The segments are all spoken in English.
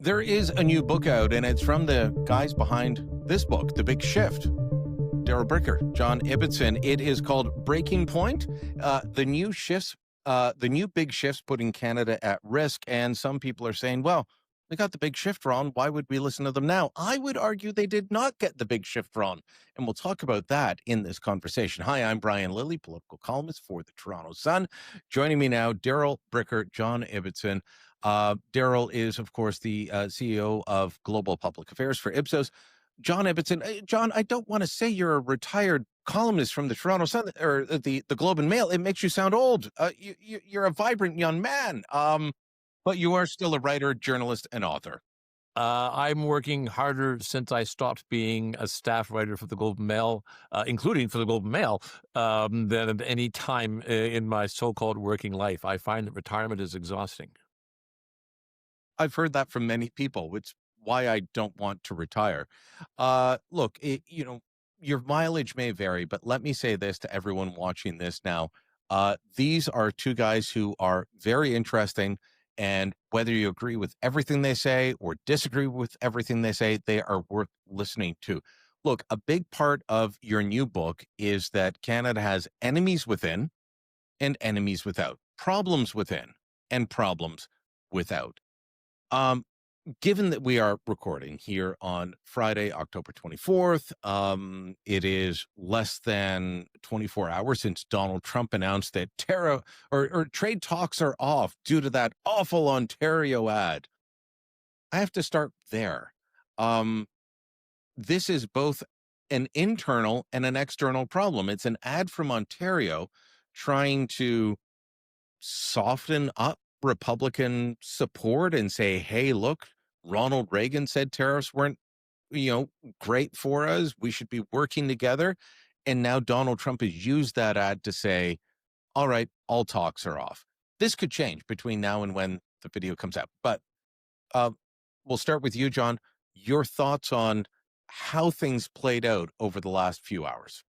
There is a new book out, and it's from the guys behind this book, The Big Shift. Darrell Bricker, John Ibbitson. It is called Breaking Point. The new big shifts putting Canada at risk. And some people are saying, well, they got the big shift wrong. Why would we listen to them now? I would argue they did not get the big shift wrong. And we'll talk about that in this conversation. Hi, I'm Brian Lilley, political columnist for the Toronto Sun. Joining me now, Darrell Bricker, John Ibbitson. Darrell is, of course, the CEO of Global Public Affairs for Ipsos. John Ibbitson. John, I don't want to say you're a retired columnist from the Toronto Sun or the Globe and Mail. It makes you sound old. You're a vibrant young man, but you are still a writer, journalist, and author. I'm working harder since I stopped being a staff writer for the Globe and Mail, including for the Globe and Mail, than at any time in my so-called working life. I find that retirement is exhausting. I've heard that from many people, which is why I don't want to retire. Look, your mileage may vary, but let me say this to everyone watching this now. These are two guys who are very interesting, and whether you agree with everything they say or disagree with everything they say, they are worth listening to. Look, a big part of your new book is that Canada has enemies within and enemies without, problems within and problems without. Given that we are recording here on Friday, October 24th, it is less than 24 hours since Donald Trump announced that trade talks are off due to that awful Ontario ad. I have to start there. This is both an internal and an external problem. It's an ad from Ontario trying to soften up Republican support and say, hey, look, Ronald Reagan said tariffs weren't, great for us. We should be working together. And now Donald Trump has used that ad to say, all right, all talks are off. This could change between now and when the video comes out. But we'll start with you, John. Your thoughts on how things played out over the last few hours.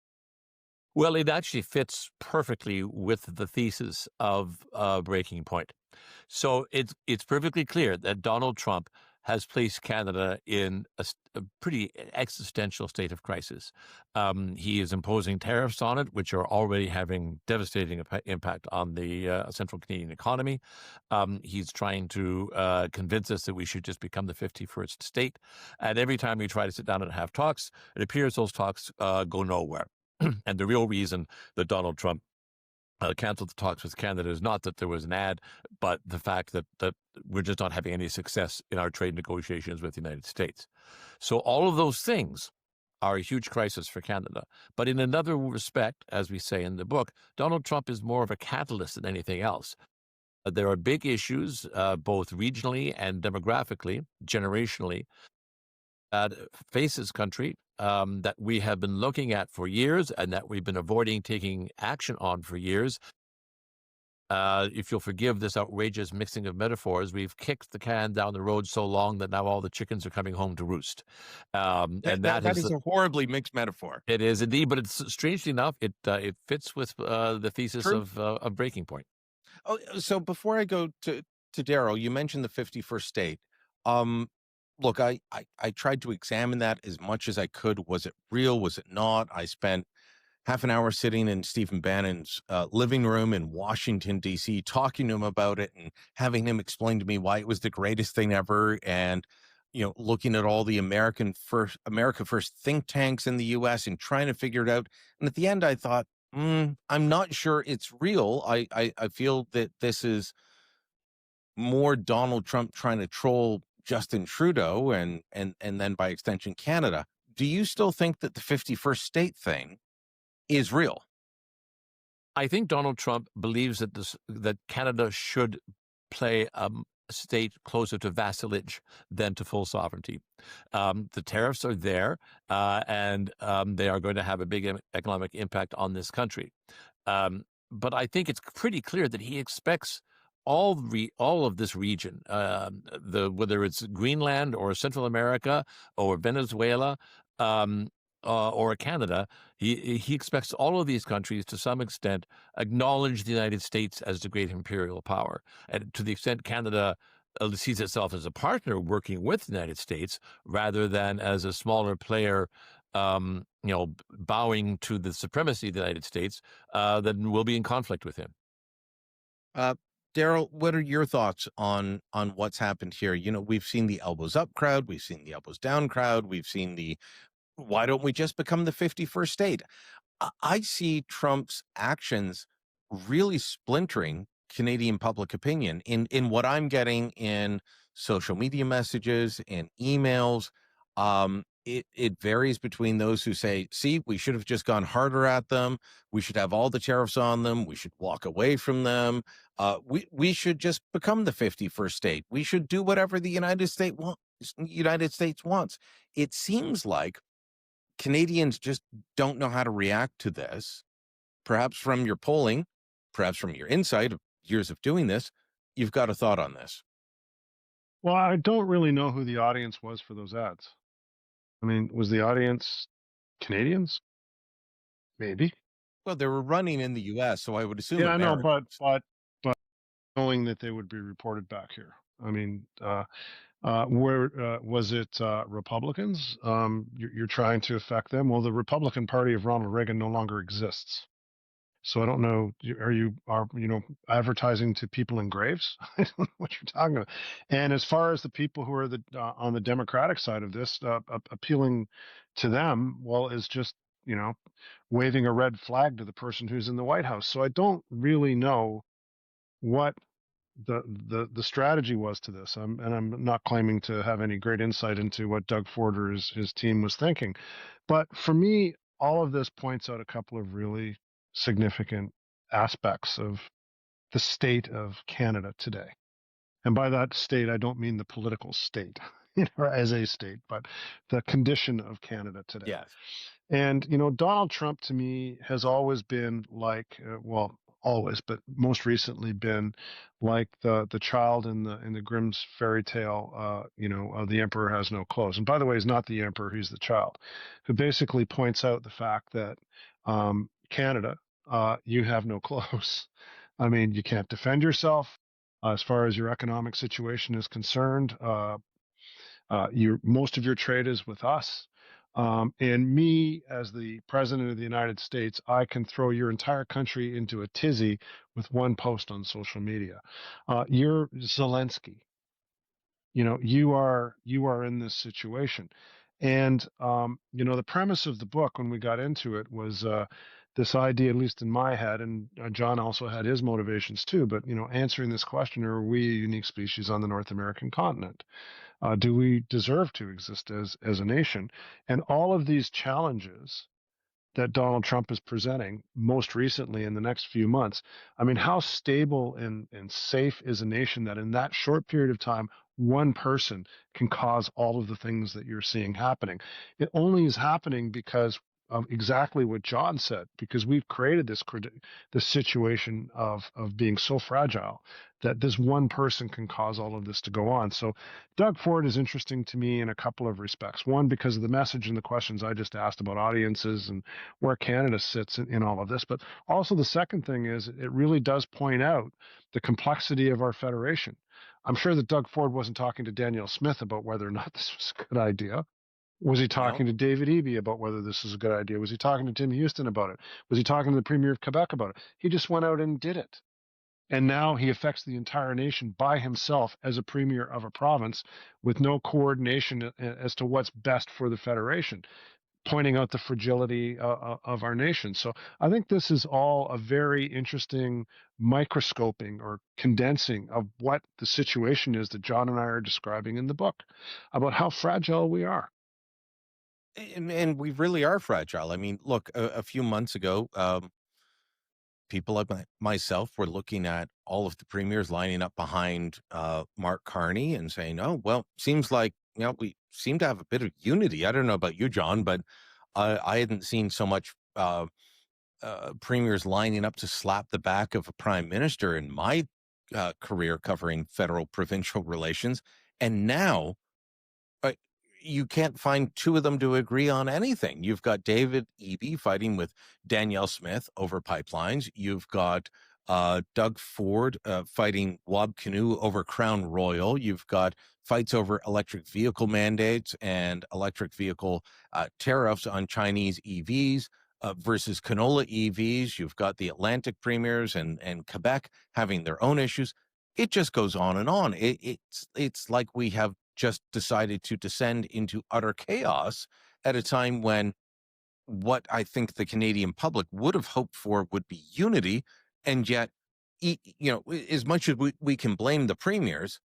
Well, it actually fits perfectly with the thesis of Breaking Point. So it's perfectly clear that Donald Trump has placed Canada in a pretty existential state of crisis. He is imposing tariffs on it, which are already having devastating impact on the central Canadian economy. He's trying to convince us that we should just become the 51st state. And every time we try to sit down and have talks, it appears those talks go nowhere. And the real reason that Donald Trump canceled the talks with Canada is not that there was an ad, but the fact that we're just not having any success in our trade negotiations with the United States. So all of those things are a huge crisis for Canada. But in another respect, as we say in the book, Donald Trump is more of a catalyst than anything else. There are big issues, both regionally and demographically, generationally, that face this country that we have been looking at for years and that we've been avoiding taking action on for years. If you'll forgive this outrageous mixing of metaphors, we've kicked the can down the road so long that now all the chickens are coming home to roost. And that is a horribly mixed metaphor. It is indeed, but it's strangely enough, it fits with the thesis of Breaking Point. Oh, so before I go to Darrell, you mentioned the 51st state. Look, I tried to examine that as much as I could. Was it real? Was it not? I spent half an hour sitting in Stephen Bannon's living room in Washington, D.C., talking to him about it and having him explain to me why it was the greatest thing ever. And, looking at all the America First think tanks in the U.S. and trying to figure it out. And at the end, I thought, I'm not sure it's real. I feel that this is more Donald Trump trying to troll Justin Trudeau and then by extension Canada. Do you still think that the 51st state thing is real? I think Donald Trump believes that Canada should play a state closer to vassalage than to full sovereignty. The tariffs are there, and they are going to have a big economic impact on this country. But I think it's pretty clear that he expects all of this region, whether it's Greenland or Central America or Venezuela or Canada, he expects all of these countries to some extent acknowledge the United States as the great imperial power. And to the extent Canada sees itself as a partner working with the United States rather than as a smaller player, bowing to the supremacy of the United States, then we'll be in conflict with him. Uh, Darrell, what are your thoughts on what's happened here? We've seen the elbows up crowd, we've seen the elbows down crowd, we've seen the why don't we just become the 51st state? I see Trump's actions really splintering Canadian public opinion in what I'm getting in social media messages and emails. It varies between those who say, "See, we should have just gone harder at them. We should have all the tariffs on them. We should walk away from them. We should just become the 51st state. We should do whatever the United States wants." It seems like Canadians just don't know how to react to this. Perhaps from your polling, perhaps from your insight of years of doing this, you've got a thought on this. Well, I don't really know who the audience was for those ads. I mean, was the audience Canadians? Maybe. Well, they were running in the US, so I would assume Yeah, I know, but Americans. but knowing that they would be reported back here. I mean, where was it? Republicans? You're trying to affect them. Well, the Republican Party of Ronald Reagan no longer exists. So I don't know. Are advertising to people in graves? I don't know what you're talking about. And as far as the people who are on the Democratic side of this, appealing to them, well, is just you know waving a red flag to the person who's in the White House. So I don't really know what the strategy was to this. And I'm not claiming to have any great insight into what Doug Ford or his team was thinking. But for me, all of this points out a couple of really significant aspects of the state of Canada today. And by that state, I don't mean the political state, as a state, but the condition of Canada today. Yes. And Donald Trump to me has always been like, well, always, but most recently been like the child in the Grimm's fairy tale, the emperor has no clothes. And by the way, he's not the emperor; he's the child, who basically points out the fact that Canada, you have no clothes. I mean, you can't defend yourself as far as your economic situation is concerned. Most of your trade is with us. And me, as the president of the United States, I can throw your entire country into a tizzy with one post on social media. You're Zelensky. You are in this situation. And the premise of the book when we got into it was this idea, at least in my head, and John also had his motivations too, but answering this question: are we a unique species on the North American continent? Do we deserve to exist as a nation? And all of these challenges that Donald Trump is presenting most recently in the next few months. I mean, how stable and safe is a nation that in that short period of time, one person can cause all of the things that you're seeing happening? It only is happening because of exactly what John said, because we've created this situation of being so fragile that this one person can cause all of this to go on. So Doug Ford is interesting to me in a couple of respects. One, because of the message and the questions I just asked about audiences and where Canada sits in all of this. But also the second thing is it really does point out the complexity of our federation. I'm sure that Doug Ford wasn't talking to Danielle Smith about whether or not this was a good idea. Was he No. talking to David Eby about whether this is a good idea? Was he talking to Tim Houston about it? Was he talking to the Premier of Quebec about it? He just went out and did it. And now he affects the entire nation by himself as a premier of a province with no coordination as to what's best for the federation, pointing out the fragility of our nation. So I think this is all a very interesting microscoping or condensing of what the situation is that John and I are describing in the book about how fragile we are. And we really are fragile. I mean, look, a few months ago, people like myself were looking at all of the premiers lining up behind Mark Carney and saying, "Oh, well, seems like we seem to have a bit of unity." I don't know about you, John, but I hadn't seen so much premiers lining up to slap the back of a prime minister in my career covering federal provincial relations, and now uh, you can't find two of them to agree on anything. You've got David Eby fighting with Danielle Smith over pipelines. You've got Doug Ford fighting Wob Canoe over Crown Royal. You've got fights over electric vehicle mandates and electric vehicle tariffs on Chinese EVs versus canola EVs. You've got the Atlantic premiers and Quebec having their own issues. It just goes on and on. It's like we have just decided to descend into utter chaos at a time when what I think the Canadian public would have hoped for would be unity. And yet, as much as we can blame the premiers,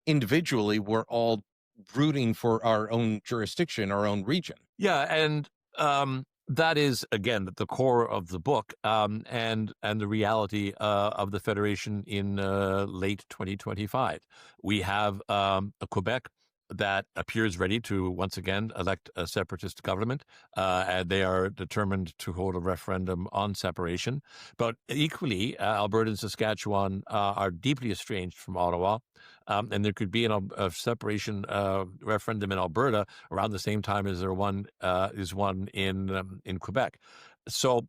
individually, we're all rooting for our own jurisdiction, our own region. Yeah, and that is again the core of the book, and the reality of the federation in late 2025. We have a Quebec that appears ready to once again elect a separatist government, and they are determined to hold a referendum on separation. But equally, Alberta and Saskatchewan are deeply estranged from Ottawa, and there could be a separation referendum in Alberta around the same time as there is one in Quebec. So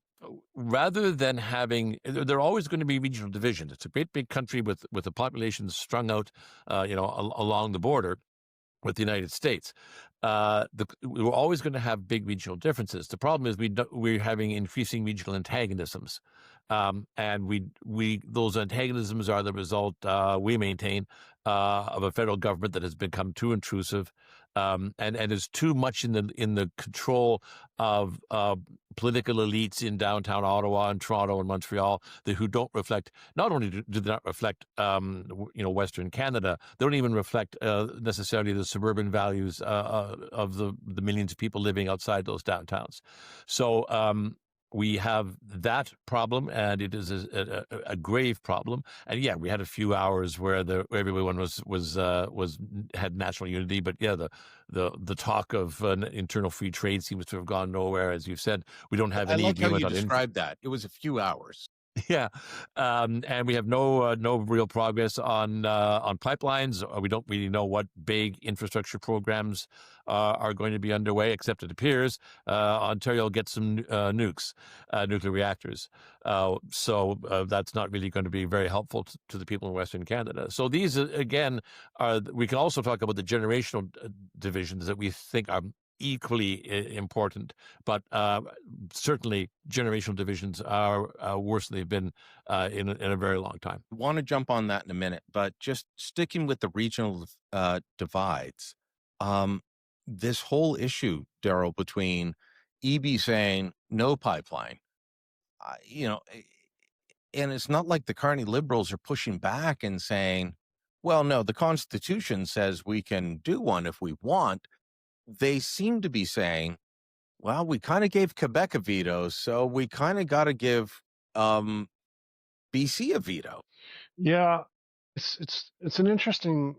rather than having, there are always going to be regional divisions. It's a great big country with a population strung out, along the border with the United States. We're always going to have big regional differences. The problem is we're having increasing regional antagonisms, and those antagonisms are the result, we maintain, of a federal government that has become too intrusive, and is too much in the control of political elites in downtown Ottawa and Toronto and Montreal who don't reflect, not only do they not reflect Western Canada, they don't even reflect necessarily the suburban values of the millions of people living outside those downtowns. So we have that problem, and it is a grave problem. And yeah, we had a few hours where everyone had national unity, but yeah, the talk of an internal free trade seems to have gone nowhere. As you've said, we don't have I any like how agreement you on described that. It was a few hours. yeah, and we have no real progress on pipelines. We don't really know what big infrastructure programs are going to be underway, except it appears Ontario will get some nuclear reactors. So that's not really going to be very helpful to the people in Western Canada. So these, again, we can also talk about the generational divisions that we think are equally important, but certainly generational divisions are worse than they've been in a very long time. I want to jump on that in a minute, but just sticking with the regional divides, this whole issue, Darrell, between EB saying no pipeline, and it's not like the Carney Liberals are pushing back and saying, well, no, the Constitution says we can do one if we want. They seem to be saying, well, we kind of gave Quebec a veto, so we kind of got to give BC a veto. Yeah, it's an interesting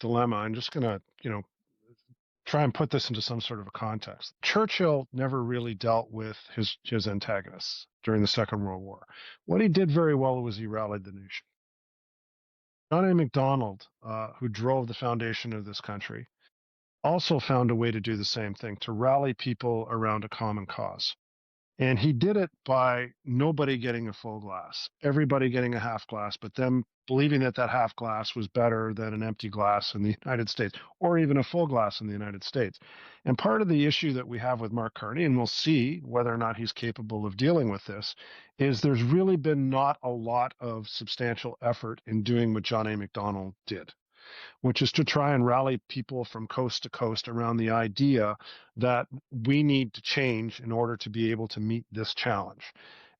dilemma. I'm just gonna try and put this into some sort of a context. Churchill never really dealt with his antagonists during the Second World War. What he did very well was he rallied the nation. John A. Macdonald, who drove the foundation of this country, also found a way to do the same thing, to rally people around a common cause. And he did it by nobody getting a full glass, everybody getting a half glass, but them believing that half glass was better than an empty glass in the United States, or even a full glass in the United States. And part of the issue that we have with Mark Carney, and we'll see whether or not he's capable of dealing with this, is there's really been not a lot of substantial effort in doing what John A. Macdonald did, which is to try and rally people from coast to coast around the idea that we need to change in order to be able to meet this challenge.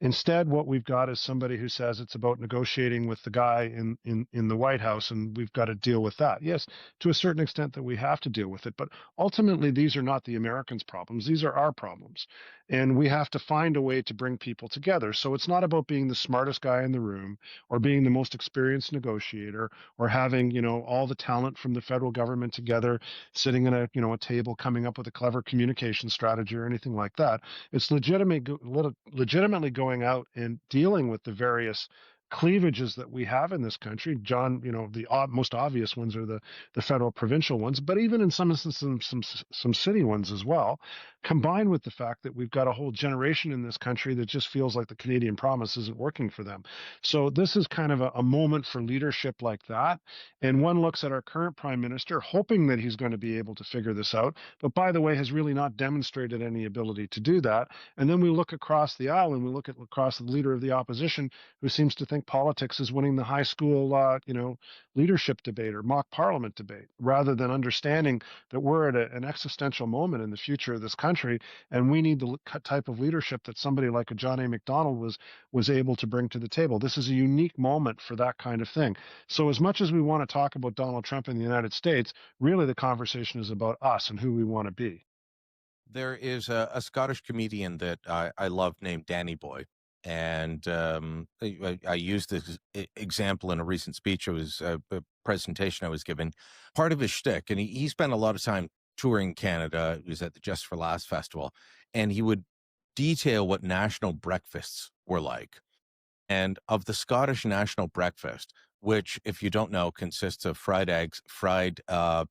Instead, what we've got is somebody who says it's about negotiating with the guy in the White House, and we've got to deal with that. Yes, to a certain extent that we have to deal with it, but ultimately these are not the Americans' problems. These are our problems, and we have to find a way to bring people together. So it's not about being the smartest guy in the room or being the most experienced negotiator or having, all the talent from the federal government together, sitting at a table, coming up with a clever communication strategy or anything like that. It's legitimately going out and dealing with the various cleavages that we have in this country. John, the most obvious ones are the federal provincial ones, but even in some instances, some city ones as well, combined with the fact that we've got a whole generation in this country that just feels like the Canadian promise isn't working for them. So this is kind of a moment for leadership like that. And one looks at our current prime minister, hoping that he's going to be able to figure this out, but by the way, has really not demonstrated any ability to do that. And then we look across the aisle and we look across the leader of the opposition, who seems to think politics is winning the high school, leadership debate or mock parliament debate, rather than understanding that we're at an existential moment in the future of this country, and we need the type of leadership that somebody like a John A. Macdonald was able to bring to the table. This is a unique moment for that kind of thing. So, as much as we want to talk about Donald Trump in the United States, really the conversation is about us and who we want to be. There is a Scottish comedian that I love named Danny Boy. And I used this example in a recent speech. It was a presentation I was giving. Part of his shtick, and he spent a lot of time touring Canada. He was at the Just for Laughs festival, and he would detail what national breakfasts were like. And of the Scottish national breakfast, which, if you don't know, consists of fried eggs, fried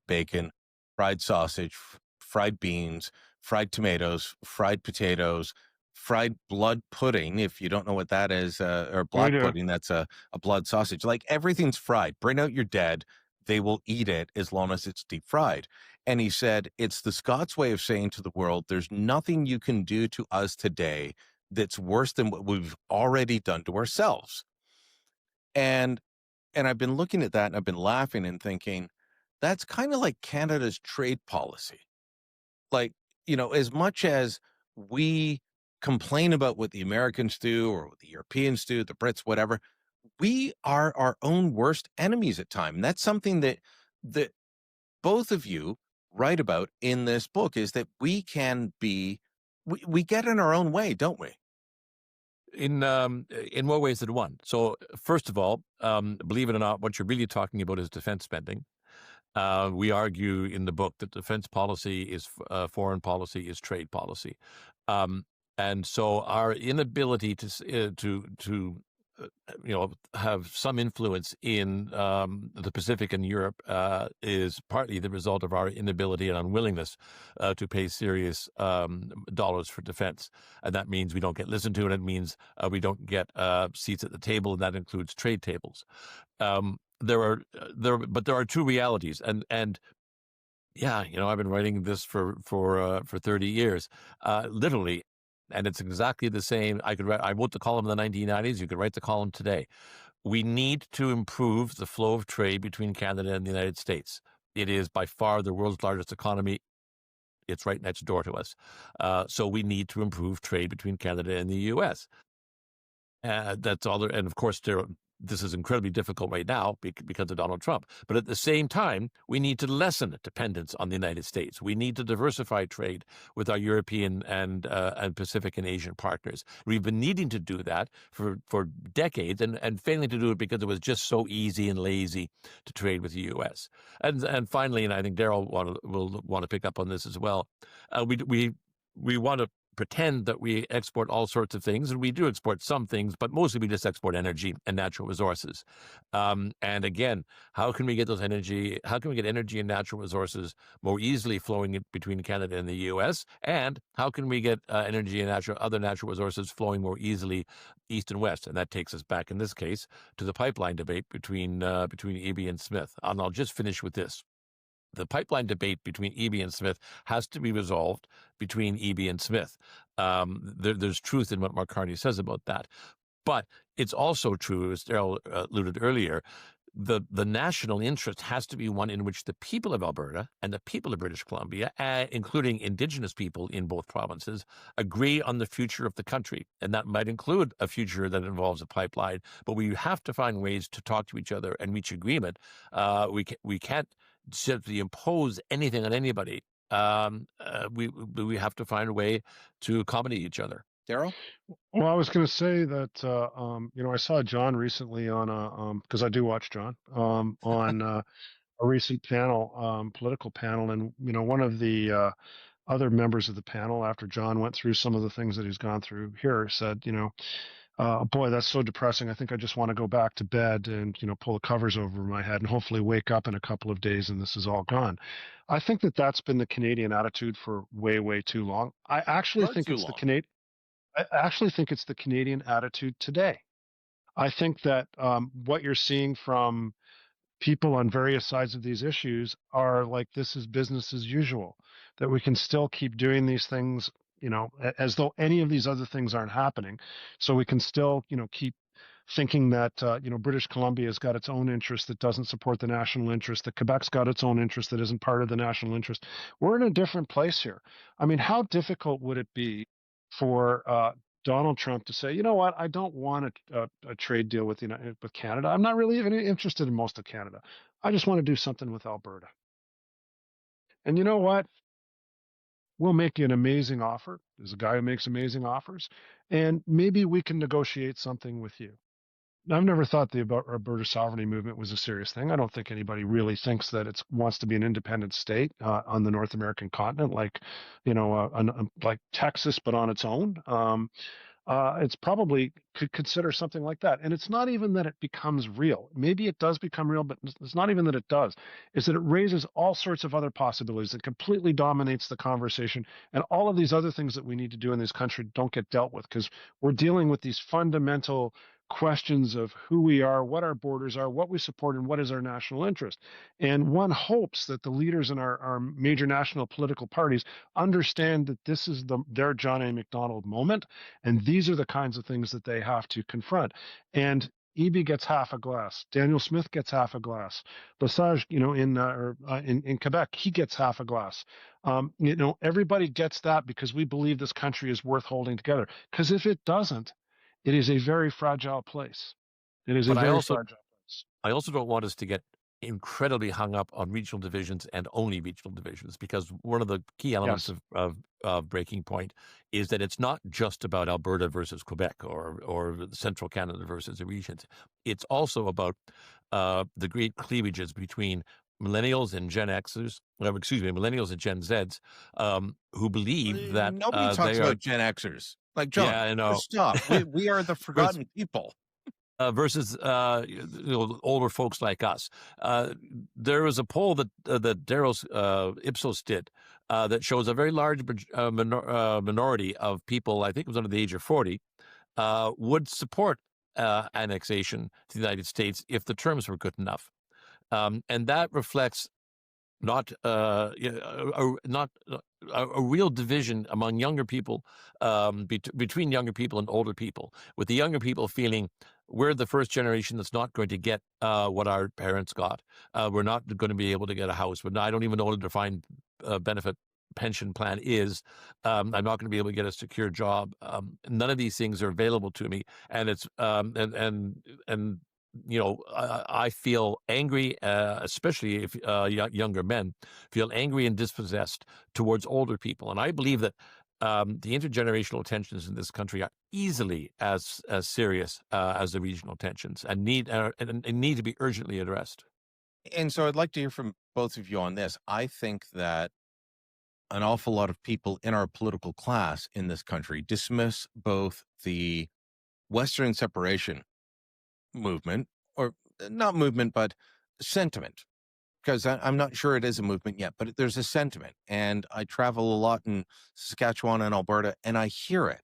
bacon, fried sausage, fried beans, fried tomatoes, fried potatoes, fried blood pudding. If you don't know what that is, or We blood do. pudding, that's a blood sausage. Like everything's fried. Bring out your dead. They will eat it as long as it's deep fried. And he said, it's the Scots way of saying to the world, there's nothing you can do to us today that's worse than what we've already done to ourselves. And I've been looking at that and I've been laughing and thinking, that's kind of like Canada's trade policy. Like, as much as we complain about what the Americans do or what the Europeans do, the Brits, whatever, we are our own worst enemies at times. And that's something that both of you write about in this book, is that we get in our own way, don't we? In more ways than one. So, first of all, believe it or not, what you're really talking about is defense spending. We argue in the book that defense policy is foreign policy is trade policy, um, and so our inability to have some influence in the Pacific and Europe is partly the result of our inability and unwillingness to pay serious dollars for defense, and that means we don't get listened to, and it means we don't get seats at the table, and that includes trade tables. But there are two realities, and yeah, I've been writing this for 30 years, literally, and it's exactly the same. I wrote the column in the 1990s. You could write the column today. We need to improve the flow of trade between Canada and the United States. It is by far the world's largest economy. It's right next door to us. So we need to improve trade between Canada and the U.S. That's all. And of course, this is incredibly difficult right now because of Donald Trump. But at the same time, we need to lessen dependence on the United States. We need to diversify trade with our European and Pacific and Asian partners. We've been needing to do that for decades and failing to do it because it was just so easy and lazy to trade with the U.S. And finally, and I think Darrell will want to pick up on this as well, we want to pretend that we export all sorts of things, and we do export some things, but mostly we just export energy and natural resources. And again, how can we get energy and natural resources more easily flowing between Canada and the U.S.? And how can we get energy and other natural resources flowing more easily east and west? And that takes us back, in this case, to the pipeline debate between Eby and Smith. And I'll just finish with this. The pipeline debate between Eby and Smith has to be resolved between Eby and Smith. There's truth in what Mark Carney says about that. But it's also true, as Darrell alluded earlier, the national interest has to be one in which the people of Alberta and the people of British Columbia, including Indigenous people in both provinces, agree on the future of the country. And that might include a future that involves a pipeline, but we have to find ways to talk to each other and reach agreement. We can't simply impose anything on anybody. We have to find a way to accommodate each other. Darrell? Well, I was going to say that I saw John recently on because I do watch John on a recent panel, political panel, and one of the other members of the panel, after John went through some of the things that he's gone through here, said, Boy, that's so depressing. I think I just want to go back to bed and, pull the covers over my head and hopefully wake up in a couple of days and this is all gone. I think that that's been the Canadian attitude for way, way too long. Far too long. I actually think it's the Canadian attitude today. I think that what you're seeing from people on various sides of these issues are like this is business as usual, that we can still keep doing these things, as though any of these other things aren't happening. So we can still, keep thinking that, British Columbia's got its own interest that doesn't support the national interest, that Quebec's got its own interest that isn't part of the national interest. We're in a different place here. I mean, how difficult would it be for Donald Trump to say, you know what, I don't want a trade deal with with Canada. I'm not really even interested in most of Canada. I just want to do something with Alberta. And you know what? We'll make you an amazing offer. There's a guy who makes amazing offers, and maybe we can negotiate something with you. I've never thought the Alberta sovereignty movement was a serious thing. I don't think anybody really thinks that it wants to be an independent state on the North American continent, like like Texas, but on its own. It's probably could consider something like that. And it's not even that it becomes real. Maybe it does become real, but it's not even that it does. Is that it raises all sorts of other possibilities. It completely dominates the conversation. And all of these other things that we need to do in this country don't get dealt with because we're dealing with these fundamental questions of who we are, what our borders are, what we support, and what is our national interest. And one hopes that the leaders in our major national political parties understand that this is their John A. Macdonald moment, and these are the kinds of things that they have to confront. And Eby gets half a glass. Daniel Smith gets half a glass. Lesage, in Quebec, he gets half a glass. Everybody gets that because we believe this country is worth holding together. Because if it doesn't, it is a very fragile place. It is a But very fragile place. I also don't want us to get incredibly hung up on regional divisions and only regional divisions, because one of the key elements Yes. of Breaking Point is that it's not just about Alberta versus Quebec or Central Canada versus the regions. It's also about the great cleavages between millennials and Gen Xers, millennials and Gen Zs, who believe that Nobody talks they are. about Gen Xers. Like, Yeah, John, I know. just stop. We are the forgotten people. Versus older folks like us. There was a poll that Darrell's Ipsos did that shows a very large minority of people, I think it was under the age of 40, would support annexation to the United States if the terms were good enough. And that reflects not a real division among younger people, between younger people and older people, with the younger people feeling we're the first generation that's not going to get what our parents got. We're not going to be able to get a house. I don't even know what a defined benefit pension plan is. I'm not going to be able to get a secure job. None of these things are available to me, and it's and I feel angry, especially if younger men feel angry and dispossessed towards older people. And I believe that the intergenerational tensions in this country are easily as serious as the regional tensions, and need to be urgently addressed. And so I'd like to hear from both of you on this. I think that an awful lot of people in our political class in this country dismiss both the Western separation movement, or not movement, but sentiment, because I'm not sure it is a movement yet, but there's a sentiment. And I travel a lot in Saskatchewan and Alberta, and I hear it.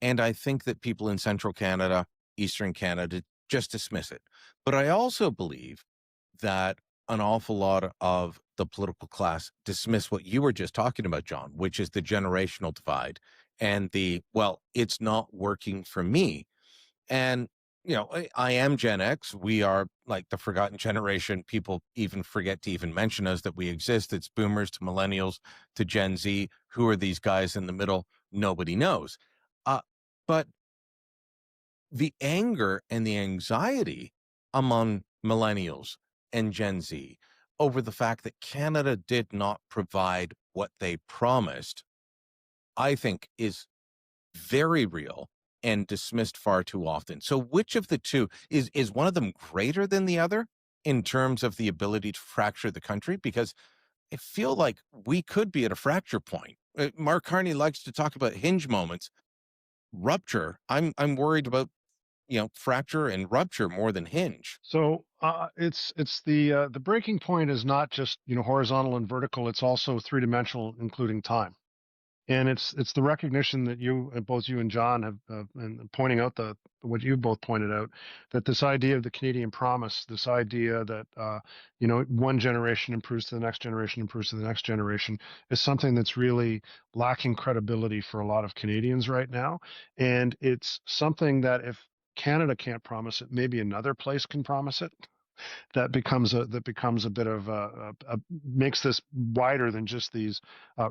And I think that people in Central Canada, Eastern Canada, just dismiss it. But I also believe that an awful lot of the political class dismiss what you were just talking about, John, which is the generational divide and it's not working for me. And I am Gen X. We are like the forgotten generation. People even forget to even mention us, that we exist. It's boomers to millennials to Gen Z. Who are these guys in the middle? Nobody knows. But the anger and the anxiety among millennials and Gen Z over the fact that Canada did not provide what they promised, I think is very real and dismissed far too often. So which of the two is one of them greater than the other in terms of the ability to fracture the country? Because I feel like we could be at a fracture point. Mark Carney likes to talk about hinge moments. Rupture. I'm worried about fracture and rupture more than hinge. So it's the breaking point is not just horizontal and vertical. It's also three-dimensional, including time. And it's the recognition that both you and John have, and pointing out what you both pointed out, that this idea of the Canadian promise, this idea that one generation improves to the next generation, improves to the next generation, is something that's really lacking credibility for a lot of Canadians right now. And it's something that if Canada can't promise it, maybe another place can promise it. That becomes a bit of makes this wider than just these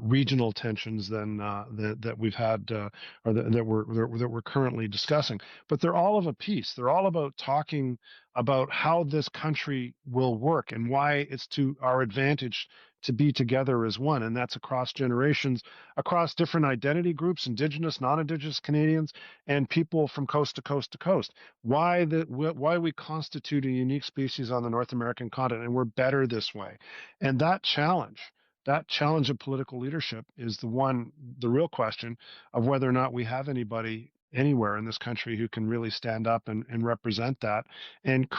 regional tensions that we've had or that we're currently discussing. But they're all of a piece. They're all about talking about how this country will work and why it's to our advantage to be together as one, and that's across generations, across different identity groups, Indigenous, non-Indigenous Canadians, and people from coast to coast to coast. Why we constitute a unique species on the North American continent, and we're better this way. And that challenge of political leadership is the real question of whether or not we have anybody anywhere in this country who can really stand up and represent that and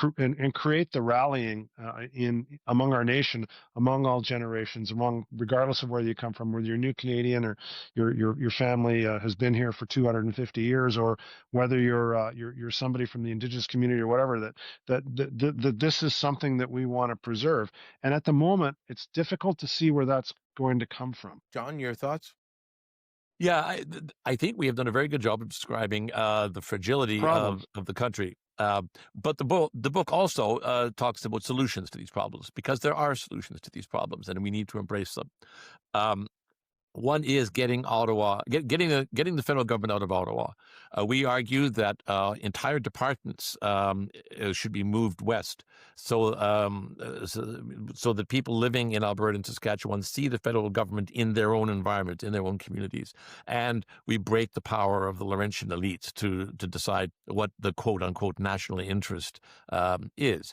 create the rallying in among our nation, among all generations, regardless of where you come from, whether you're new Canadian or your family has been here for 250 years, or whether you're somebody from the Indigenous community or whatever. That this is something that we want to preserve. And at the moment, it's difficult to see where that's going to come from. John, your thoughts? Yeah, I think we have done a very good job of describing the fragility Problems. of the country. But the book also talks about solutions to these problems, because there are solutions to these problems, and we need to embrace them. Um, One is getting getting the federal government out of Ottawa. We argue that entire departments should be moved west, so that people living in Alberta and Saskatchewan see the federal government in their own environment, in their own communities, and we break the power of the Laurentian elites to decide what the quote unquote national interest is.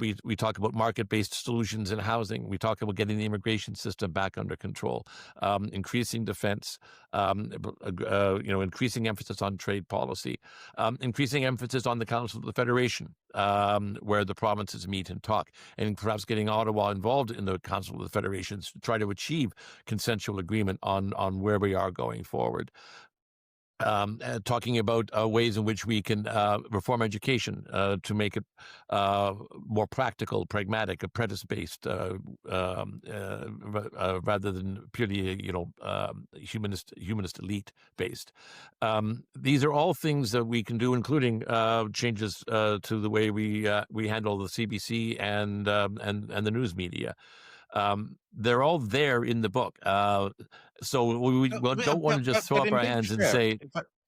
We talk about market-based solutions in housing. We talk about getting the immigration system back under control, increasing defense, increasing emphasis on trade policy, increasing emphasis on the Council of the Federation, where the provinces meet and talk, and perhaps getting Ottawa involved in the Council of the Federations to try to achieve consensual agreement on where we are going forward. Talking about ways in which we can reform education to make it more practical, pragmatic, apprentice-based, rather than purely, humanist elite-based. These are all things that we can do, including changes to the way we handle the CBC and the news media. They're all there in the book. So we don't want to just throw up our hands and say,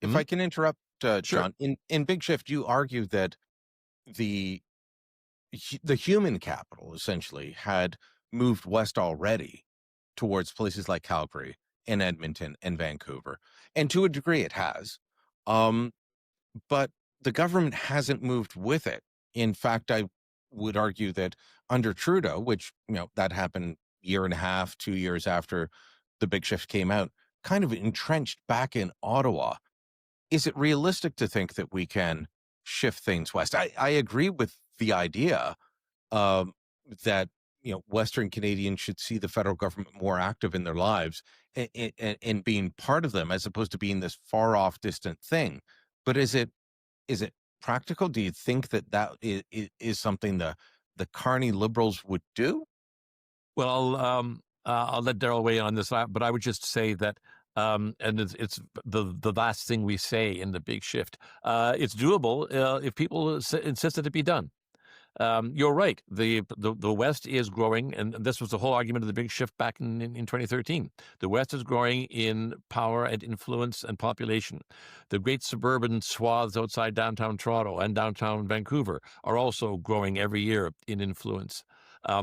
if I can interrupt, Sure. John, in Big Shift, you argue that the human capital essentially had moved west already towards places like Calgary and Edmonton and Vancouver, and to a degree it has, but the government hasn't moved with it. In fact, I would argue that under Trudeau, which that happened year and a half, 2 years after the Big Shift came out, kind of entrenched back in Ottawa. Is it realistic to think that we can shift things west? I agree with the idea that Western Canadians should see the federal government more active in their lives and being part of them, as opposed to being this far off, distant thing. But is it practical? Do you think that is something the Carney Liberals would do? Well, I'll let Darrell weigh in on this, but I would just say that, and it's the last thing we say in the Big Shift. It's doable if people insist that it be done. You're right. The West is growing, and this was the whole argument of the Big Shift back in 2013. The West is growing in power and influence and population. The great suburban swaths outside downtown Toronto and downtown Vancouver are also growing every year in influence.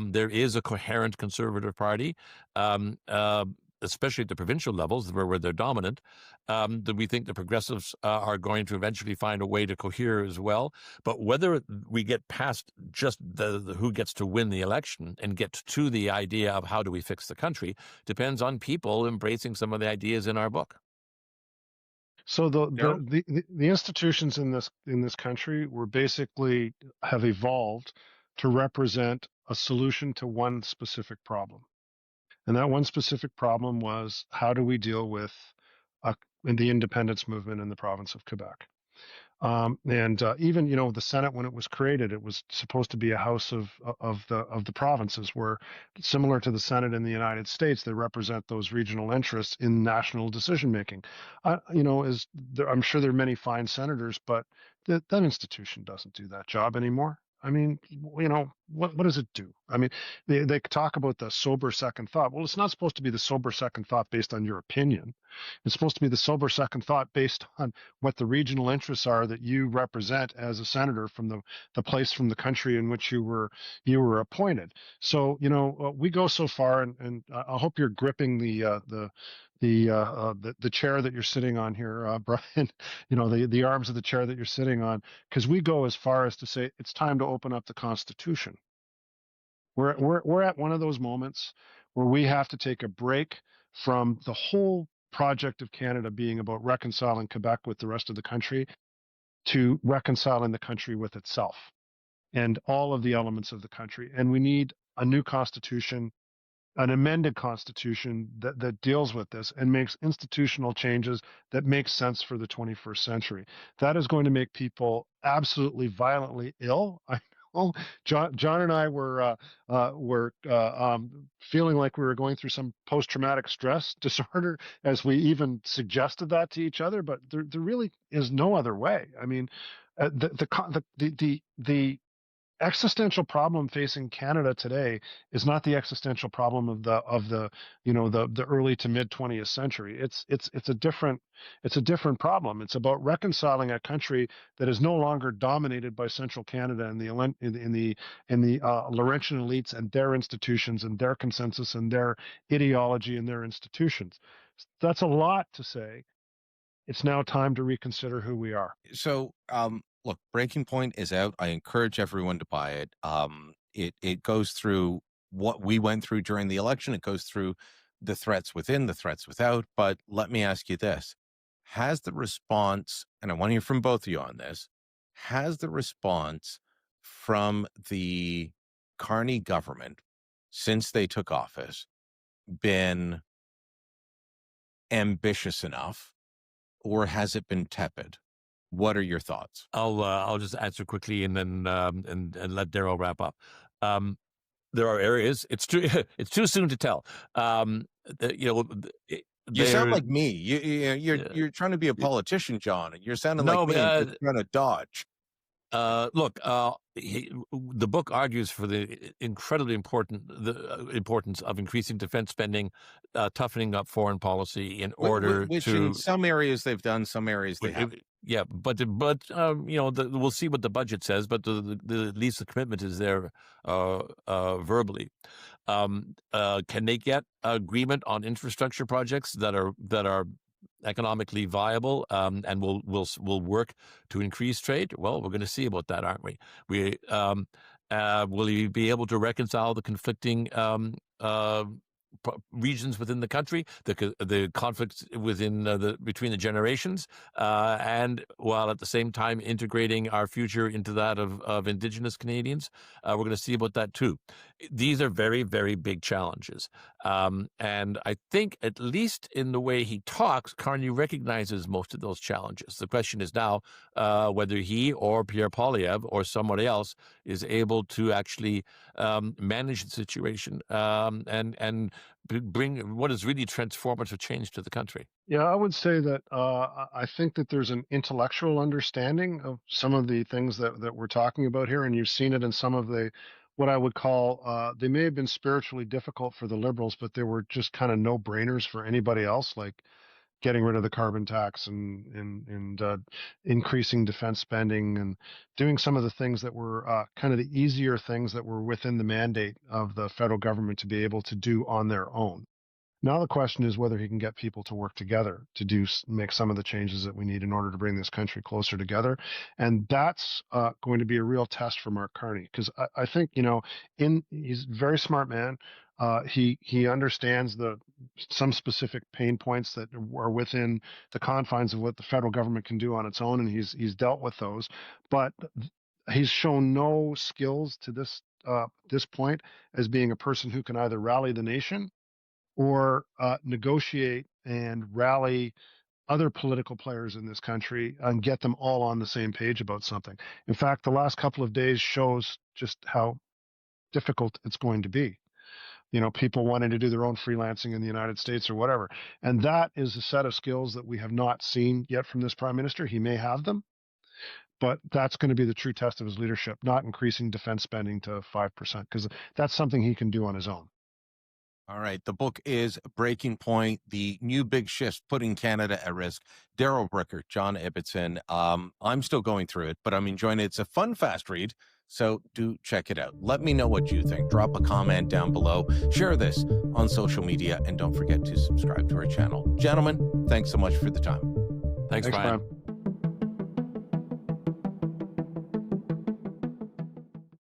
There is a coherent conservative party, especially at the provincial levels where they're dominant, that we think the progressives are going to eventually find a way to cohere as well. But whether we get past just the who gets to win the election and get to the idea of how do we fix the country depends on people embracing some of the ideas in our book. So Darrell? the institutions in this country were basically have evolved to represent a solution to one specific problem. And that one specific problem was, how do we deal with uh, the independence movement in the province of Quebec? And even, the Senate, when it was created, it was supposed to be a house of the provinces, where, similar to the Senate in the United States, they represent those regional interests in national decision making. I'm sure there are many fine senators, but that institution doesn't do that job anymore. I mean, what does it do? I mean, they talk about the sober second thought. Well, it's not supposed to be the sober second thought based on your opinion. It's supposed to be the sober second thought based on what the regional interests are that you represent as a senator from the place, from the country in which you were appointed. So, we go so far, and I hope you're gripping the chair that you're sitting on here, Brian. The arms of the chair that you're sitting on, because we go as far as to say it's time to open up the Constitution. We're at one of those moments where we have to take a break from the whole project of Canada being about reconciling Quebec with the rest of the country, to reconciling the country with itself and all of the elements of the country. And we need a new constitution, an amended constitution that deals with this and makes institutional changes that make sense for the 21st century. That is going to make people absolutely violently ill. I know John and I were feeling like we were going through some post-traumatic stress disorder as we even suggested that to each other, but there really is no other way. I mean, the existential problem facing Canada today is not the existential problem of the early to mid 20th century. It's a different problem. It's about reconciling a country that is no longer dominated by central Canada and the Laurentian elites and their institutions and their consensus and their ideology and their institutions. That's a lot to say. It's now time to reconsider who we are. So, look, Breaking Point is out. I encourage everyone to buy it. It goes through what we went through during the election. It goes through the threats within, the threats without. But let me ask you this: has the response, and I want to hear from both of you on this, has the response from the Carney government since they took office been ambitious enough, or has it been tepid? What are your thoughts? I'll just answer quickly and then and let Darrell wrap up. There are areas. It's too it's too soon to tell. You sound There. like me. You're trying to be a politician, John, and you're sounding like No, me, and you're trying to dodge. look, the book argues for the incredibly importance of increasing defense spending, toughening up foreign policy in order Which in to. some areas they've done, some areas they haven't. Yeah, but we'll see what the budget says, but at least the commitment is there verbally. Can they get agreement on infrastructure projects that are economically viable and will work to increase trade? Well, we're going to see about that, aren't we? Will he be able to reconcile the conflicting regions within the country, the conflicts within between the generations, and while at the same time integrating our future into that of Indigenous Canadians? We're going to see about that too. These are very, very big challenges, and I think, at least in the way he talks, Carney recognizes most of those challenges. The question is now whether he or Pierre Poilievre or somebody else is able to actually manage the situation and bring what is really transformative change to the country. Yeah, I would say that I think that there's an intellectual understanding of some of the things that we're talking about here, and you've seen it in some of the what I would call they may have been spiritually difficult for the Liberals, but they were just kind of no-brainers for anybody else, like getting rid of the carbon tax and increasing defense spending and doing some of the things that were kind of the easier things that were within the mandate of the federal government to be able to do on their own. Now the question is whether he can get people to work together to make some of the changes that we need in order to bring this country closer together, and that's going to be a real test for Mark Carney, because I think he's a very smart man. He understands the some specific pain points that are within the confines of what the federal government can do on its own, and he's dealt with those. But he's shown no skills to this point as being a person who can either rally the nation or negotiate and rally other political players in this country and get them all on the same page about something. In fact, the last couple of days shows just how difficult it's going to be. People wanting to do their own freelancing in the United States or whatever. And that is a set of skills that we have not seen yet from this prime minister. He may have them, but that's going to be the true test of his leadership, not increasing defense spending to 5%, because that's something he can do on his own. All right. The book is Breaking Point, The New Big Shifts Putting Canada at Risk. Darrell Bricker, John Ibbitson. I'm still going through it, but I'm enjoying it. It's a fun, fast read, so do check it out. Let me know what you think. Drop a comment down below. Share this on social media, and don't forget to subscribe to our channel. Gentlemen, thanks so much for the time. Thanks, Brian.